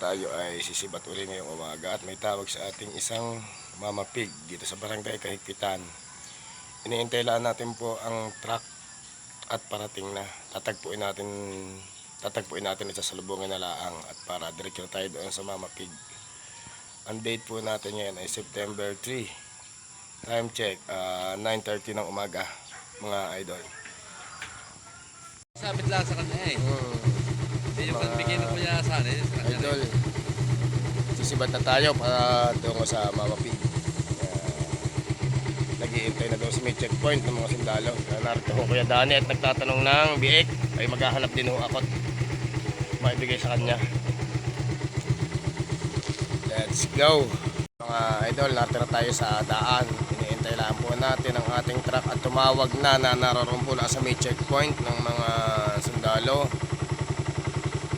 tayo ay sisibat uli ngayong umaga at may tawag sa ating isang Mama Pig dito sa Barangay Kahigpitan. Iniintay lang natin po ang truck at parating na. Tatagpuin natin ito sa lubungin na laang at para diretso na tayo doon sa Mama Pig. Ang date po natin ngayon ay September 3. Time check, 9:30 ng umaga, mga idol. Sabit lang sa kanya eh. Hindi yung pagbigay ng kuya sa kanya. Idol, sisibat na tayo para doon sa Mama Pig. Nag-iintay na doon sa may checkpoint ng mga sundalo. Narito ko Kuya Dani at nagtatanong ng biik. Ay maghahanap din ho ako. Maibigay sa kanya. Let's go! Mga idol, narito na tayo sa daan. Iniintay lang po natin ang ating truck at tumawag na naroon po lang sa may checkpoint ng mga sundalo.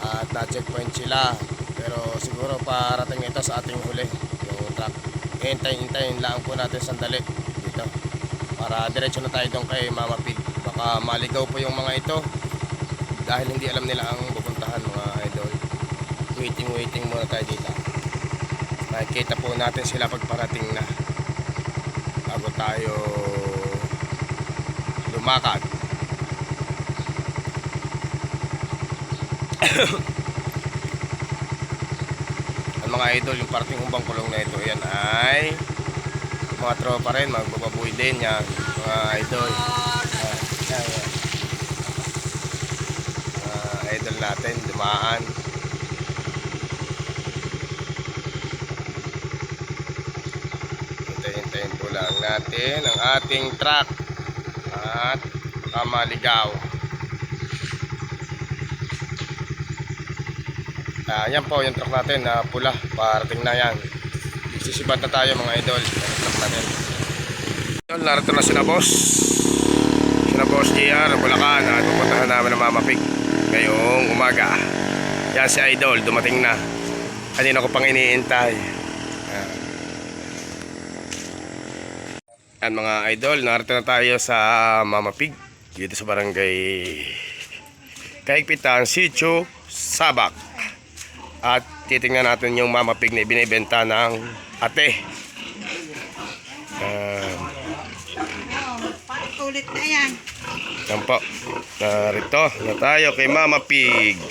At na-checkpoint sila. Pero siguro parating ito sa ating huli, yung truck. Hintayin lang po natin sandali dito para diretso na tayo doon kay Mama Pig. Baka maligaw po yung mga ito dahil hindi alam nila ang pupuntahan, mga idol. Waiting muna tayo dito. Nakikita po natin sila pag parating na bago tayo lumakad. Ang mga idol, yung parting umbang kulong na ito, yan ay mga tropa rin, magbababoy din yan, mga idol. Mga idol natin, dumaan. Hintayin po lang natin ang ating truck at kamaligaw. Yan po yung truck natin na pula, parating na yan. Sisibat na tayo mga idol. Truck natin. Narito na sina boss JR ng Bulacan at pupuntahan namin ng Mama Pig ngayong umaga. Yan si idol, dumating na. Kanina ko pang iniintay. Yan mga idol, narito na tayo sa Mama Pig dito sa Barangay Kahigpitan, Sitio Sabak. At titingnan natin yung Mama Pig na binibenta ng ate. Ulit na yan. Yan po. Narito na tayo kay Mama Pig.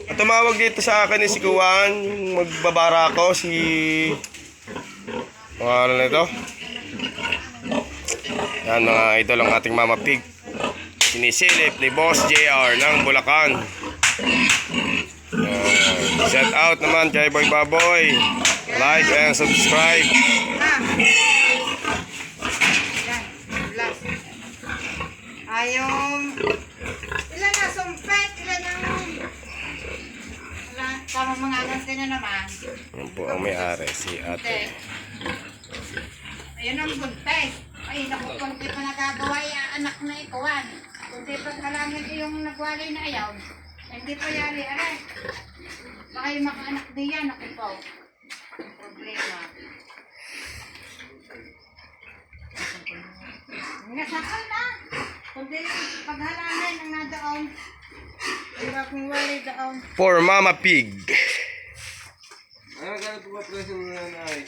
At tumawag dito sa akin si Kuwan, magbabara ko si ano na ito. Yan mga idol ang ating Mama Pig. Sinisilip ni Boss JR ng Bulacan. Shout out naman kay Boy Baboy. Like and subscribe. Ayong ilan na sumpet, ilan ang tama mga alas din na naman. Yan po ang may-ari, si ate. Ayun ang buntes. Ay, naku, kunti pa nagagawa anak na ikuan. Kunti pa kalangin yung nagwalay na ayaw. Hindi pa yari, aray. Baka yung makaanak din yan, naku po. Problema. Nasakal na. Kundi paghalangin ang nadaon. Hirap ng wali daon. For Mama Pig. Ano gano'n po ba presyo mo na ay?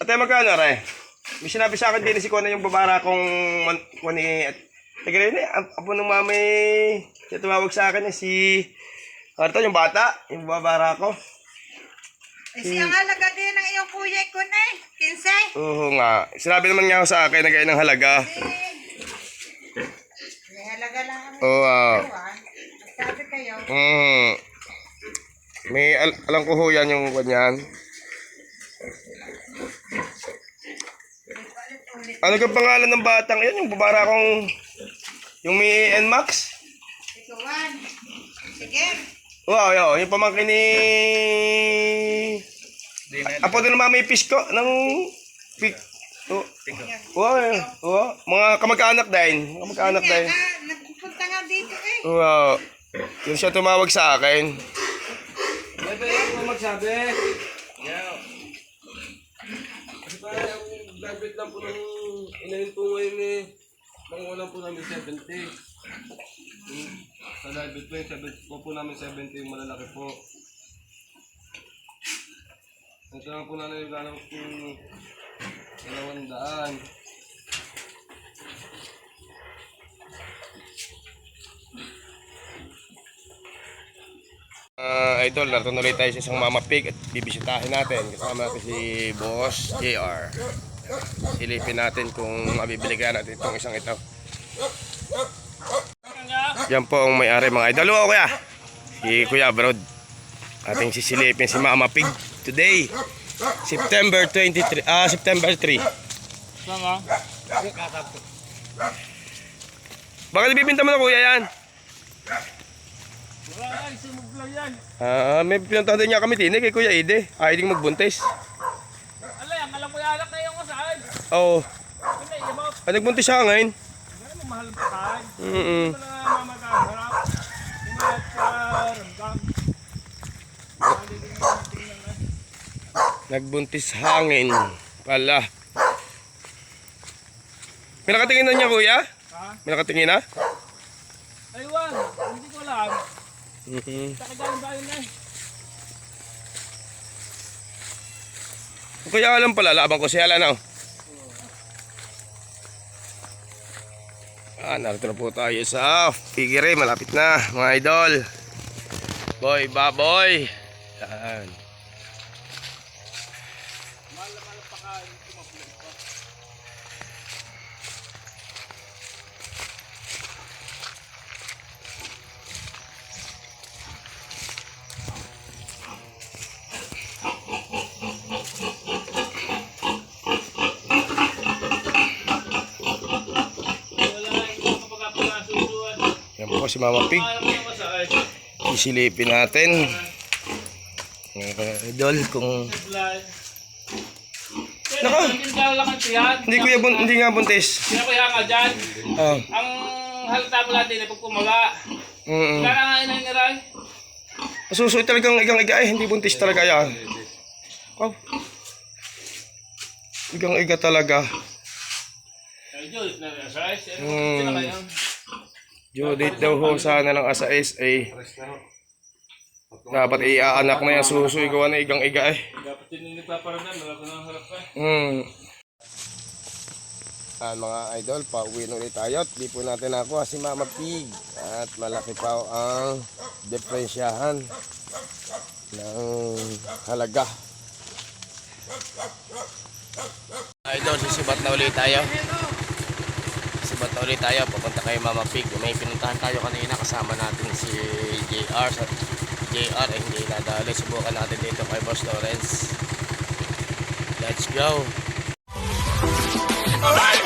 Ate, magkano re? May sinabi sa akin din si Kuwan na yung babara kong Kuwan Tagay na, apo ng mami. Siya tumawag sa akin si yung bata, yung babara ko. Si ang halaga din ng iyong kuya ko na 15. Oo nga. Sinabi naman niya sa akin na ganyan ng halaga. May halaga lang ang Oo. sabi kayo. May alam ko ho yan yung ganyan. Ano ka pangalan ng batang yan? Yung babara kong yung may NMAX? Ikuan. Sige. Wow, yo, yung pamangkin ni apo din naman may pisko ng pig. Mga kamag-anak din. Kamag-anak din. Nagpunta nga dito eh. Wow. Yung siya tumawag sa akin. May pwede po magsabi. Yeah. Kasi parang ang graduate lang po ng inahin po ngayon eh. Pangulang po namin 70. Sa graduate po yung 70 po namin 70 yung malalaki po. Ito lang po namin yung gano'n po 200. Idol, naroon ulit tayo sa isang Mama Pig at bibisitahin natin. Kasama natin si Boss JR. Silipin natin kung mabibigyan natin itong isang ito. Yan po ang may-ari mga idol. O kuya, si Kuya Brod. Ating sisilipin si Mama Pig today, September 3. Bakit ibibinta mo na kuya yan? May pinuntahan din niya kami tinig kay Kuya Ide. Ayaw ding magbuntis. Alay, ang alam ko yung anak na yung kasaan. Oo. Hindi, iba. Nagbuntis siya ngayon. Ano mo mahal pa tayo? Mm-mm. Ito na mamagharap. Imahat sa ramdam. Nagbuntis hangin pala. May nakatingin na niya kuya? Ha? May nakatingin na? Aywan, hindi ko alam. Takagaling ba yun eh? Kaya alam pala, labang ko siya na. Narito na po tayo sa Figure, malapit na mga idol. Boy, baboy. Yan. Yan po si Mama Pig. Isilipin natin. Idol kung hindi kuya hindi nga buntis. Sino kaya ka dyan? Ah. Ang halata mo natin ay pagpumaga. Kaya nga inay-niray. Masusuit talagang igang-iga hindi buntis talaga yan. Oh. Igang-iga talaga. Ay, Diyos, nag-asayas. Sino kaya? Judith daw ho sana ng asais dapat iaanak na yan susuy gawa na igang-iga Dapat yun yung nagpaparamdam, wala ko nang harap ka. Mga idol, pauwi na ulit tayo at di po natin nakuha si Mama Pig at malaki pa ang diferensyahan ng halaga. Idol, sisibat na ulit tayo. Sisibat na ulit tayo, pupunta kay Mama Pig. May pinuntahan tayo kanina, kasama natin si JR. Sa JR ay hindi nadali, subukan natin dito kay Boss Lawrence. Let's go! Alright!